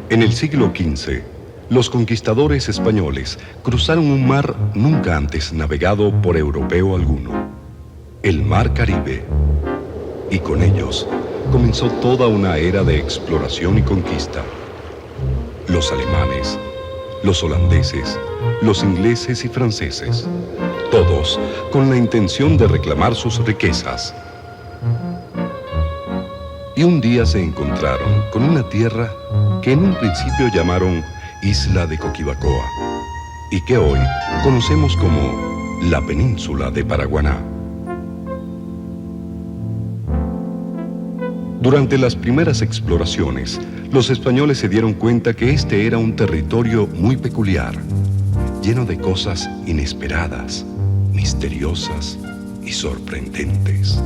En el siglo XV, los conquistadores españoles cruzaron un mar nunca antes navegado por europeo alguno, el Mar Caribe. Y con ellos comenzó toda una era de exploración y conquista. Los alemanes, los holandeses, los ingleses y franceses, todos con la intención de reclamar sus riquezas. Y un día se encontraron con una tierra que en un principio llamaron Isla de Coquibacoa y que hoy conocemos como la península de Paraguaná. Durante las primeras exploraciones, los españoles se dieron cuenta que este era un territorio muy peculiar, lleno de cosas inesperadas, misteriosas y sorprendentes.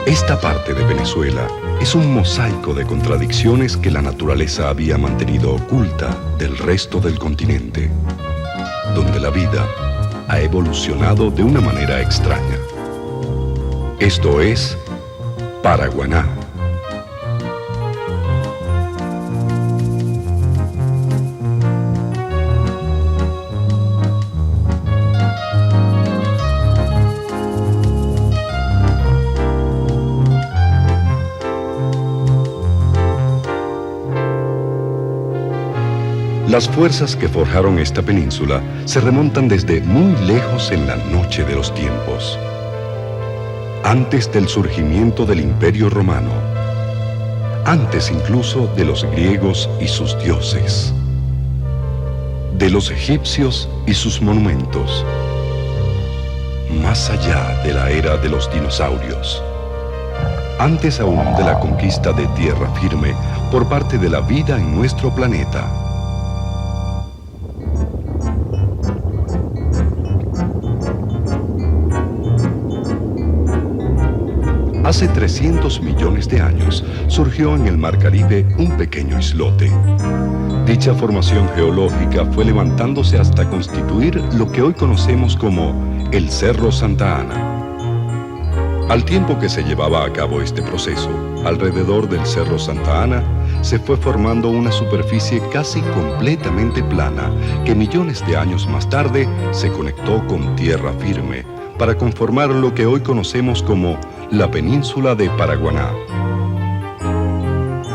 Esta parte de Venezuela es un mosaico de contradicciones que la naturaleza había mantenido oculta del resto del continente, donde la vida ha evolucionado de una manera extraña. Esto es Paraguaná. Las fuerzas que forjaron esta península se remontan desde muy lejos en la noche de los tiempos, antes del surgimiento del Imperio Romano, antes incluso de los griegos y sus dioses, de los egipcios y sus monumentos, más allá de la era de los dinosaurios, antes aún de la conquista de tierra firme por parte de la vida en nuestro planeta. Hace 300 millones de años surgió en el Mar Caribe un pequeño islote. Dicha formación geológica fue levantándose hasta constituir lo que hoy conocemos como el Cerro Santa Ana. Al tiempo que se llevaba a cabo este proceso, alrededor del Cerro Santa Ana se fue formando una superficie casi completamente plana que millones de años más tarde se conectó con tierra firme para conformar lo que hoy conocemos como la península de Paraguaná.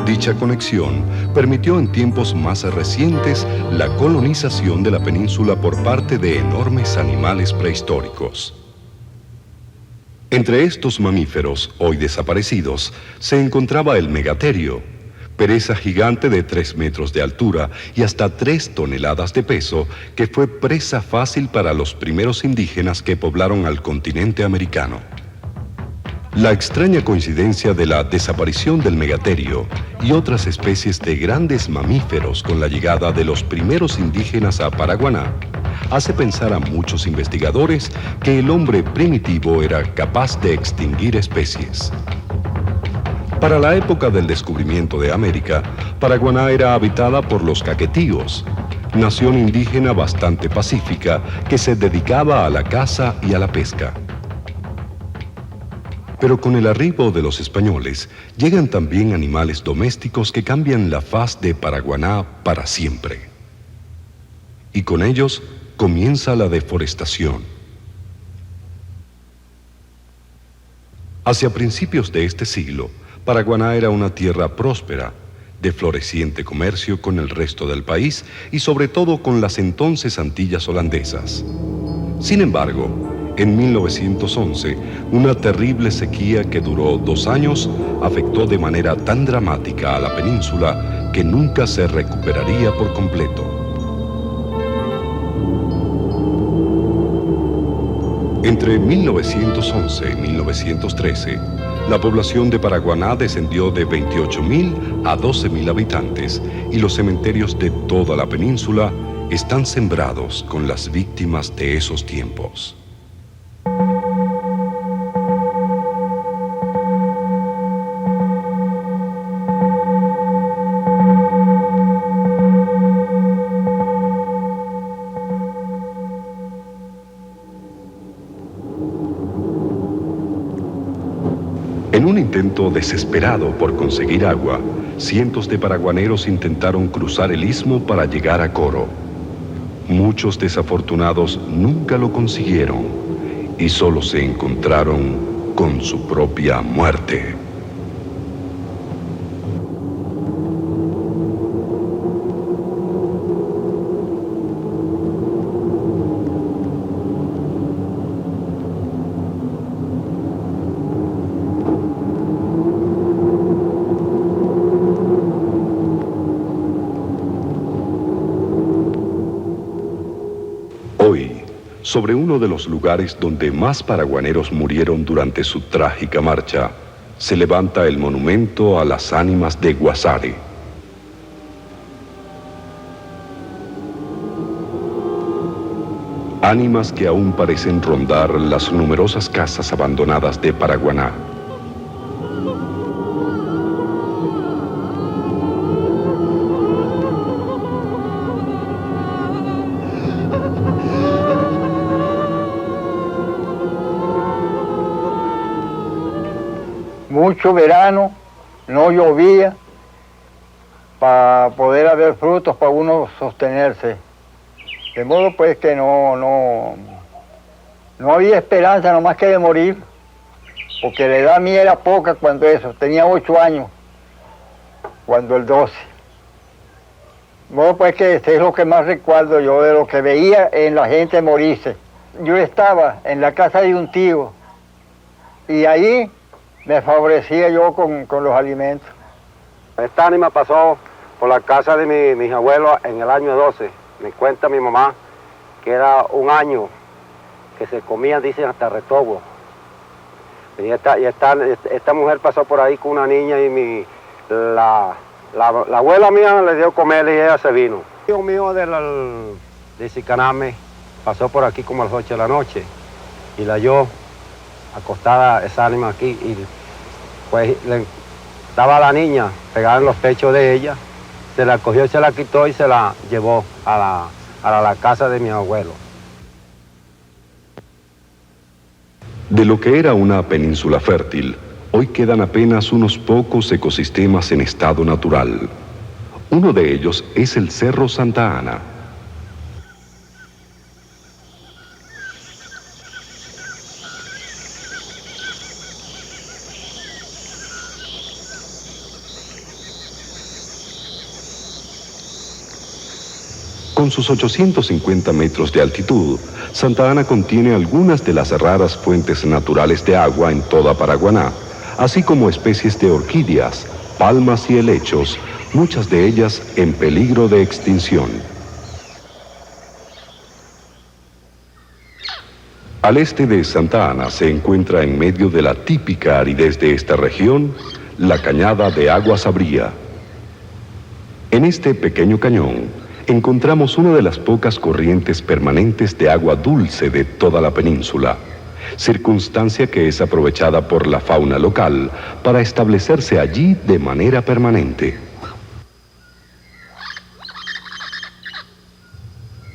Dicha conexión permitió en tiempos más recientes la colonización de la península por parte de enormes animales prehistóricos. Entre estos mamíferos, hoy desaparecidos, se encontraba el megaterio, pereza gigante de 3 metros de altura y hasta 3 toneladas de peso, que fue presa fácil para los primeros indígenas que poblaron al continente americano. La extraña coincidencia de la desaparición del megaterio y otras especies de grandes mamíferos con la llegada de los primeros indígenas a Paraguaná hace pensar a muchos investigadores que el hombre primitivo era capaz de extinguir especies. Para la época del descubrimiento de América, Paraguaná era habitada por los caquetíos, nación indígena bastante pacífica que se dedicaba a la caza y a la pesca. Pero con el arribo de los españoles, llegan también animales domésticos que cambian la faz de Paraguaná para siempre. Y con ellos comienza la deforestación. Hacia principios de este siglo, Paraguaná era una tierra próspera, de floreciente comercio con el resto del país y sobre todo con las entonces Antillas holandesas. Sin embargo, en 1911, una terrible sequía que duró 2 años afectó de manera tan dramática a la península que nunca se recuperaría por completo. Entre 1911 y 1913, la población de Paraguaná descendió de 28.000 a 12.000 habitantes y los cementerios de toda la península están sembrados con las víctimas de esos tiempos. En un intento desesperado por conseguir agua, cientos de paraguaneros intentaron cruzar el istmo para llegar a Coro. Muchos desafortunados nunca lo consiguieron y solo se encontraron con su propia muerte. Hoy, sobre uno de los lugares donde más paraguaneros murieron durante su trágica marcha, se levanta el monumento a las ánimas de Guasare. Ánimas que aún parecen rondar las numerosas casas abandonadas de Paraguaná. Mucho verano, no llovía, para poder haber frutos para uno sostenerse. De modo pues que no había esperanza nomás que de morir, porque la edad mía era poca cuando eso, tenía 8 años, cuando el 12. De modo pues que este es lo que más recuerdo yo de lo que veía en la gente morirse. Yo estaba en la casa de un tío y ahí me favorecía yo con los alimentos. Esta ánima pasó por la casa de mis abuelos en el año 12. Me cuenta mi mamá que era un año que se comía, dicen, hasta retobo. Y esta mujer pasó por ahí con una niña y la abuela mía le dio comer y ella se vino. El tío mío de Sicaname pasó por aquí como a las 8 de la noche y la halló acostada esa ánima aquí y pues estaba la niña pegada en los pechos de ella, se la cogió, se la quitó y se la llevó a la casa de mi abuelo. De lo que era una península fértil, hoy quedan apenas unos pocos ecosistemas en estado natural. Uno de ellos es el Cerro Santa Ana. Con sus 850 metros de altitud, Santa Ana contiene algunas de las raras fuentes naturales de agua en toda Paraguaná, así como especies de orquídeas, palmas y helechos, muchas de ellas en peligro de extinción. Al este de Santa Ana se encuentra en medio de la típica aridez de esta región, la cañada de Agua Sabría. En este pequeño cañón, encontramos una de las pocas corrientes permanentes de agua dulce de toda la península, circunstancia que es aprovechada por la fauna local para establecerse allí de manera permanente.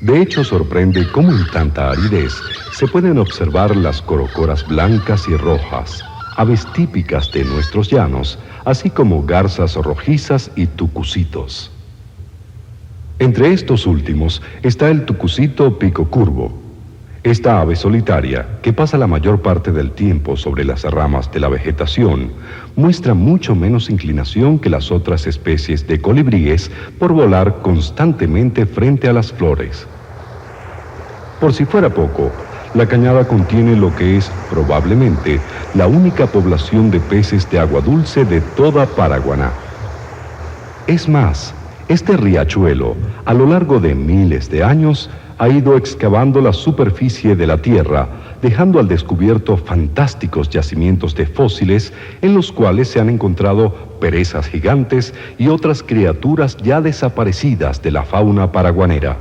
De hecho, sorprende cómo en tanta aridez se pueden observar las corocoras blancas y rojas, aves típicas de nuestros llanos, así como garzas rojizas y tucucitos. Entre estos últimos está el tucucito pico curvo. Esta ave solitaria, que pasa la mayor parte del tiempo sobre las ramas de la vegetación, muestra mucho menos inclinación que las otras especies de colibríes por volar constantemente frente a las flores. Por si fuera poco, la cañada contiene lo que es, probablemente, la única población de peces de agua dulce de toda Paraguaná. Es más, este riachuelo, a lo largo de miles de años, ha ido excavando la superficie de la Tierra, dejando al descubierto fantásticos yacimientos de fósiles en los cuales se han encontrado perezas gigantes y otras criaturas ya desaparecidas de la fauna paraguanera.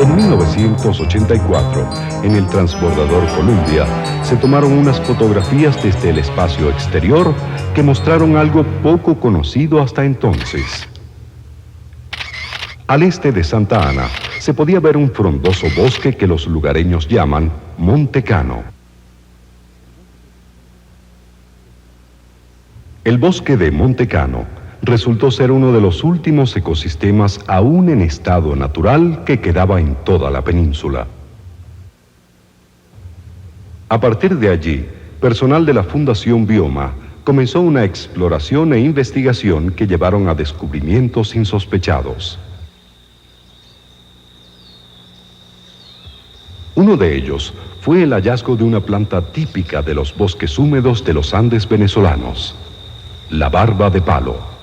En 1984, en el transbordador Columbia, se tomaron unas fotografías desde el espacio exterior que mostraron algo poco conocido hasta entonces. Al este de Santa Ana, se podía ver un frondoso bosque que los lugareños llaman Monte Cano. El bosque de Monte Cano resultó ser uno de los últimos ecosistemas aún en estado natural que quedaba en toda la península. A partir de allí, personal de la Fundación Bioma comenzó una exploración e investigación que llevaron a descubrimientos insospechados. Uno de ellos fue el hallazgo de una planta típica de los bosques húmedos de los Andes venezolanos, la barba de palo,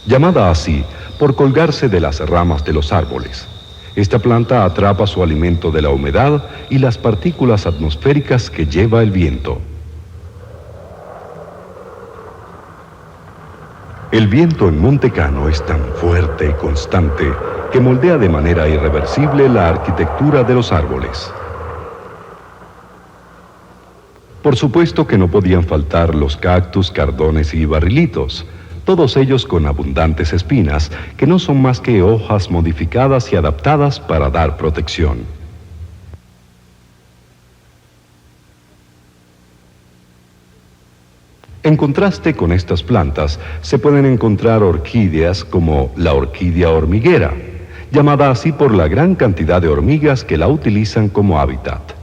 llamada así por colgarse de las ramas de los árboles. Esta planta atrapa su alimento de la humedad y las partículas atmosféricas que lleva el viento. El viento en Monte Cano es tan fuerte y constante que moldea de manera irreversible la arquitectura de los árboles. Por supuesto que no podían faltar los cactus, cardones y barrilitos, todos ellos con abundantes espinas que no son más que hojas modificadas y adaptadas para dar protección. En contraste con estas plantas, se pueden encontrar orquídeas como la orquídea hormiguera, llamada así por la gran cantidad de hormigas que la utilizan como hábitat.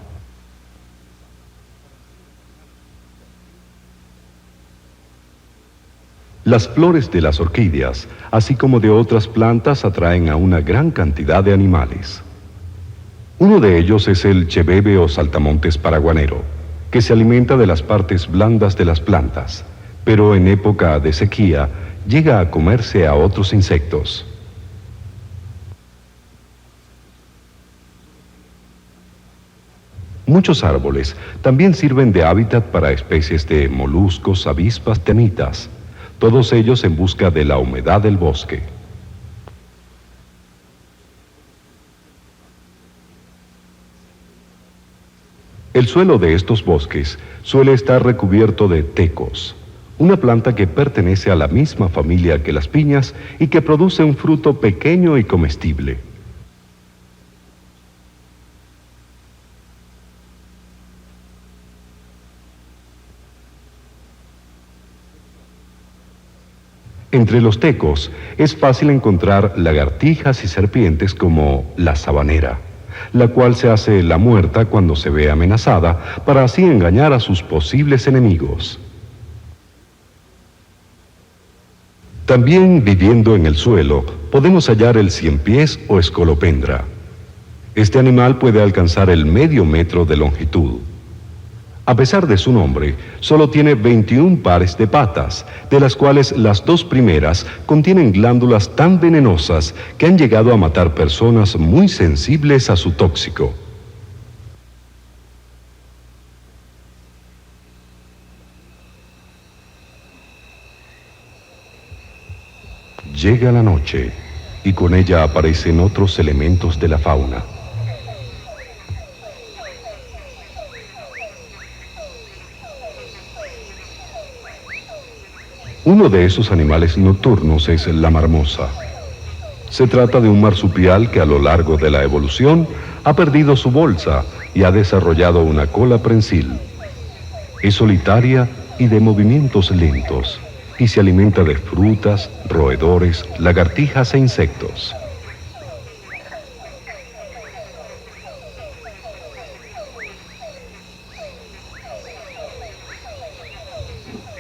Las flores de las orquídeas, así como de otras plantas, atraen a una gran cantidad de animales. Uno de ellos es el chebebe o saltamontes paraguanero, que se alimenta de las partes blandas de las plantas, pero en época de sequía llega a comerse a otros insectos. Muchos árboles también sirven de hábitat para especies de moluscos, avispas, termitas, todos ellos en busca de la humedad del bosque. El suelo de estos bosques suele estar recubierto de tecos, una planta que pertenece a la misma familia que las piñas y que produce un fruto pequeño y comestible. Entre los tecos es fácil encontrar lagartijas y serpientes como la sabanera, la cual se hace la muerta cuando se ve amenazada para así engañar a sus posibles enemigos. También viviendo en el suelo podemos hallar el ciempiés o escolopendra. Este animal puede alcanzar el medio metro de longitud. A pesar de su nombre, solo tiene 21 pares de patas, de las cuales las 2 primeras contienen glándulas tan venenosas que han llegado a matar personas muy sensibles a su tóxico. Llega la noche y con ella aparecen otros elementos de la fauna. Uno de esos animales nocturnos es la marmosa. Se trata de un marsupial que a lo largo de la evolución ha perdido su bolsa y ha desarrollado una cola prensil. Es solitaria y de movimientos lentos, y se alimenta de frutas, roedores, lagartijas e insectos.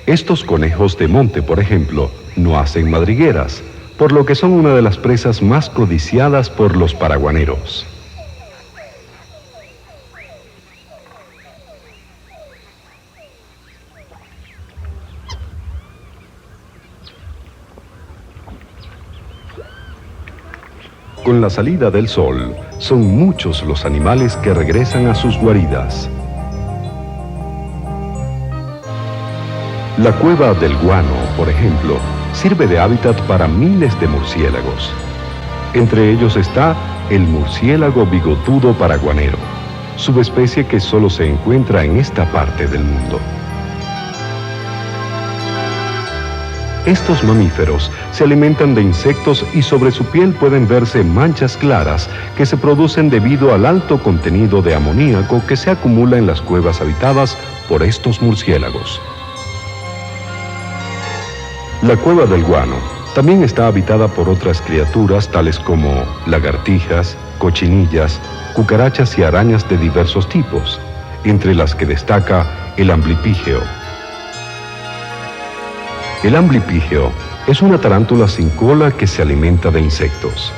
Estos conejos de monte, por ejemplo, no hacen madrigueras, por lo que son una de las presas más codiciadas por los paraguaneros. Con la salida del sol, son muchos los animales que regresan a sus guaridas. La cueva del Guano, por ejemplo, sirve de hábitat para miles de murciélagos. Entre ellos está el murciélago bigotudo paraguanero, subespecie que solo se encuentra en esta parte del mundo. Estos mamíferos se alimentan de insectos y sobre su piel pueden verse manchas claras que se producen debido al alto contenido de amoníaco que se acumula en las cuevas habitadas por estos murciélagos. La cueva del Guano también está habitada por otras criaturas tales como lagartijas, cochinillas, cucarachas y arañas de diversos tipos, entre las que destaca el amblipígeo. El amblipígeo es una tarántula sin cola que se alimenta de insectos.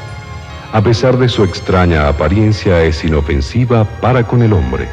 A pesar de su extraña apariencia, es inofensiva para con el hombre.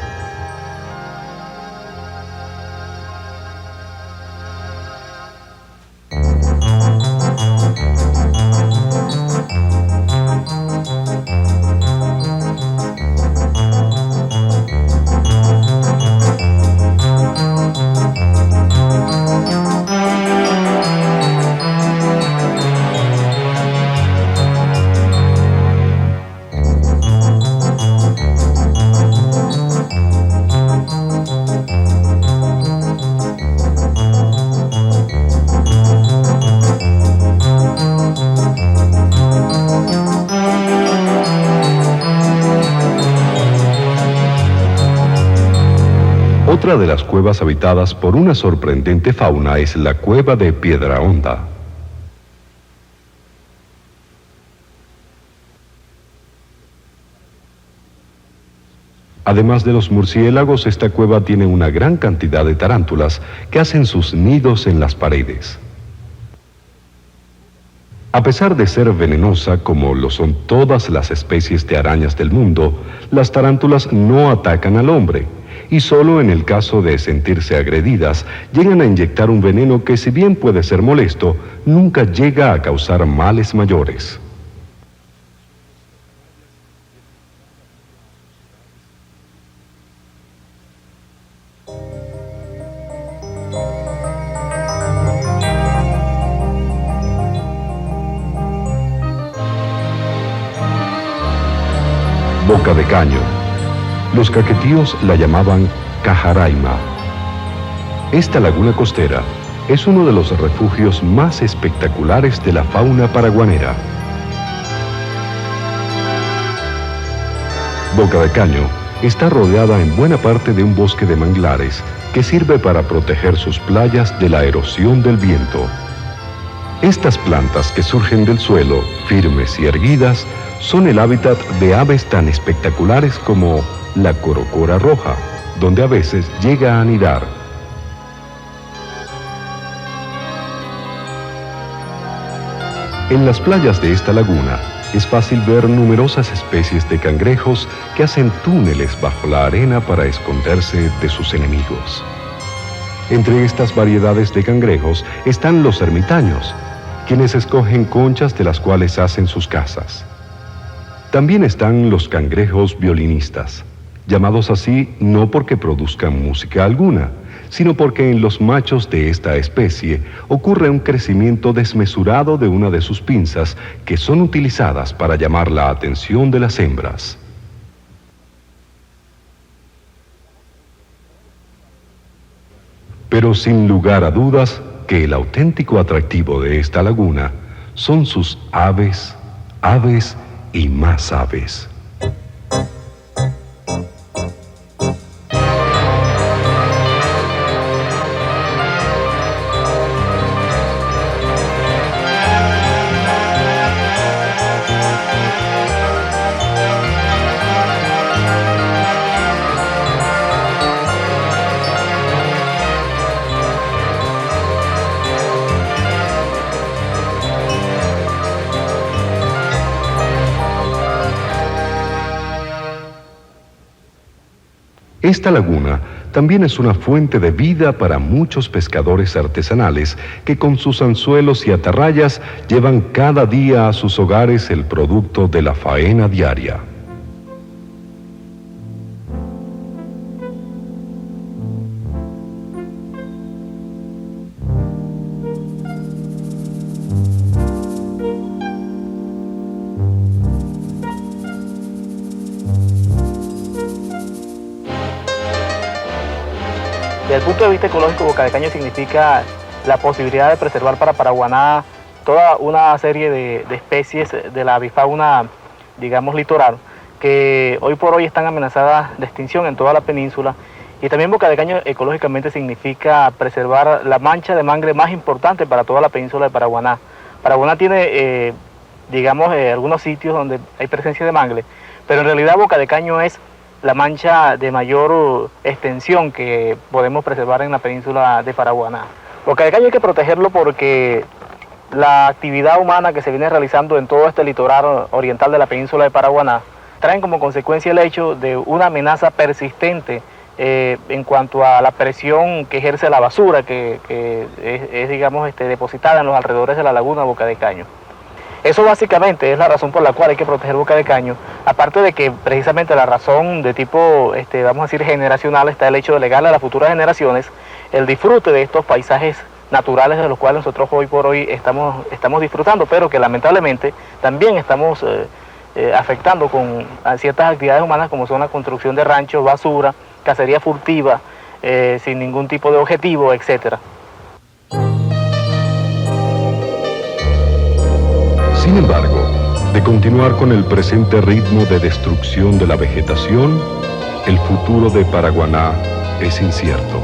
Otra de las cuevas habitadas por una sorprendente fauna es la cueva de Piedra Honda. Además de los murciélagos, esta cueva tiene una gran cantidad de tarántulas que hacen sus nidos en las paredes. A pesar de ser venenosa, como lo son todas las especies de arañas del mundo, las tarántulas no atacan al hombre, y solo en el caso de sentirse agredidas, llegan a inyectar un veneno que, si bien puede ser molesto, nunca llega a causar males mayores. Boca de Caño. Los caquetíos la llamaban Cajaraima. Esta laguna costera es uno de los refugios más espectaculares de la fauna paraguanera. Boca de Caño está rodeada en buena parte de un bosque de manglares que sirve para proteger sus playas de la erosión del viento. Estas plantas que surgen del suelo, firmes y erguidas, son el hábitat de aves tan espectaculares como la corocora roja, donde a veces llega a anidar. En las playas de esta laguna es fácil ver numerosas especies de cangrejos que hacen túneles bajo la arena para esconderse de sus enemigos. Entre estas variedades de cangrejos están los ermitaños, quienes escogen conchas de las cuales hacen sus casas. También están los cangrejos violinistas, llamados así no porque produzcan música alguna, sino porque en los machos de esta especie ocurre un crecimiento desmesurado de una de sus pinzas que son utilizadas para llamar la atención de las hembras. Pero sin lugar a dudas que el auténtico atractivo de esta laguna son sus aves, aves y más aves. Esta laguna también es una fuente de vida para muchos pescadores artesanales que con sus anzuelos y atarrayas llevan cada día a sus hogares el producto de la faena diaria. Desde el punto de vista ecológico, Boca de Caño significa la posibilidad de preservar para Paraguaná toda una serie de especies de la avifauna, digamos, litoral, que hoy por hoy están amenazadas de extinción en toda la península. Y también Boca de Caño ecológicamente significa preservar la mancha de mangle más importante para toda la península de Paraguaná. Paraguaná tiene, digamos, algunos sitios donde hay presencia de mangle, pero en realidad Boca de Caño es la mancha de mayor extensión que podemos preservar en la península de Paraguaná. Boca de Caño hay que protegerlo porque la actividad humana que se viene realizando en todo este litoral oriental de la península de Paraguaná traen como consecuencia el hecho de una amenaza persistente en cuanto a la presión que ejerce la basura que es digamos, depositada en los alrededores de la laguna Boca de Caño. Eso básicamente es la razón por la cual hay que proteger Boca de Caño, aparte de que precisamente la razón de tipo, vamos a decir, generacional está el hecho de legarle a las futuras generaciones el disfrute de estos paisajes naturales de los cuales nosotros hoy por hoy estamos disfrutando, pero que lamentablemente también estamos afectando con ciertas actividades humanas como son la construcción de ranchos, basura, cacería furtiva, sin ningún tipo de objetivo, etcétera. Sin embargo, de continuar con el presente ritmo de destrucción de la vegetación, el futuro de Paraguaná es incierto.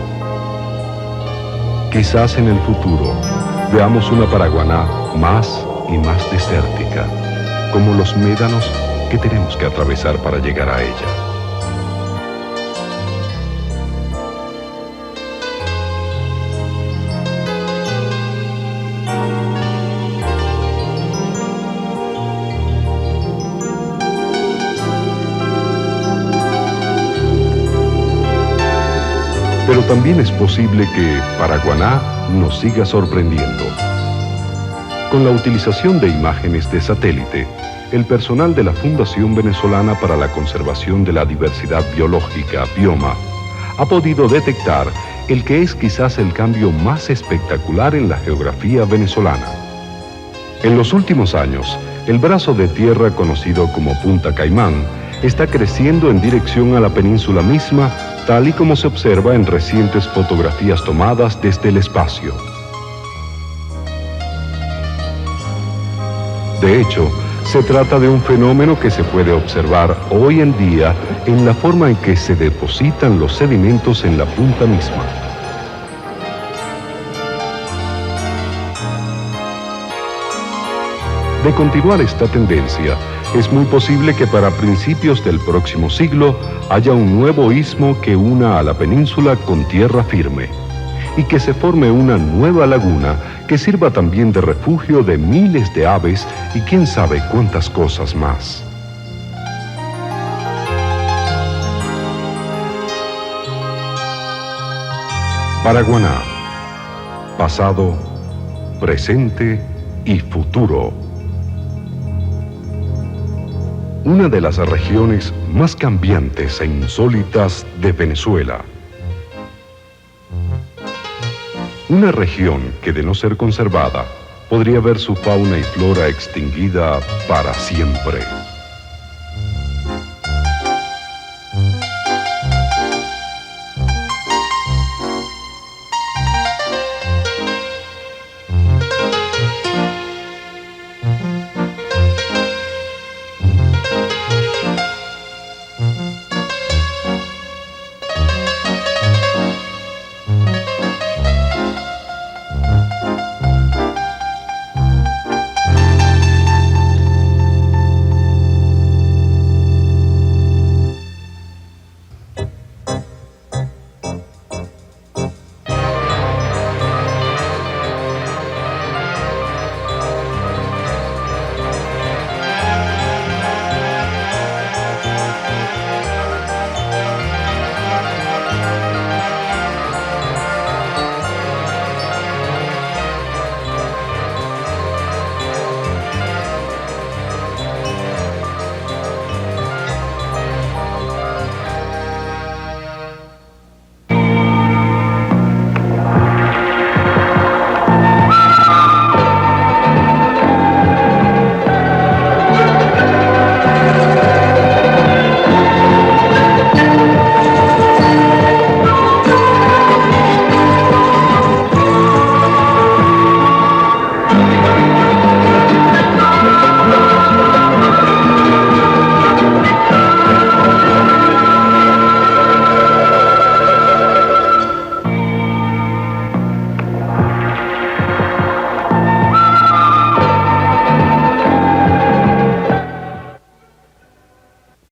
Quizás en el futuro veamos una Paraguaná más y más desértica, como los médanos que tenemos que atravesar para llegar a ella. Pero también es posible que Paraguaná nos siga sorprendiendo. Con la utilización de imágenes de satélite, el personal de la Fundación Venezolana para la Conservación de la Diversidad Biológica, BIOMA, ha podido detectar el que es quizás el cambio más espectacular en la geografía venezolana. En los últimos años, el brazo de tierra conocido como Punta Caimán está creciendo en dirección a la península misma, tal y como se observa en recientes fotografías tomadas desde el espacio. De hecho, se trata de un fenómeno que se puede observar hoy en día en la forma en que se depositan los sedimentos en la punta misma. De continuar esta tendencia, es muy posible que para principios del próximo siglo haya un nuevo istmo que una a la península con tierra firme y que se forme una nueva laguna que sirva también de refugio de miles de aves y quién sabe cuántas cosas más. Paraguaná, pasado, presente y futuro. Una de las regiones más cambiantes e insólitas de Venezuela. Una región que, de no ser conservada, podría ver su fauna y flora extinguida para siempre.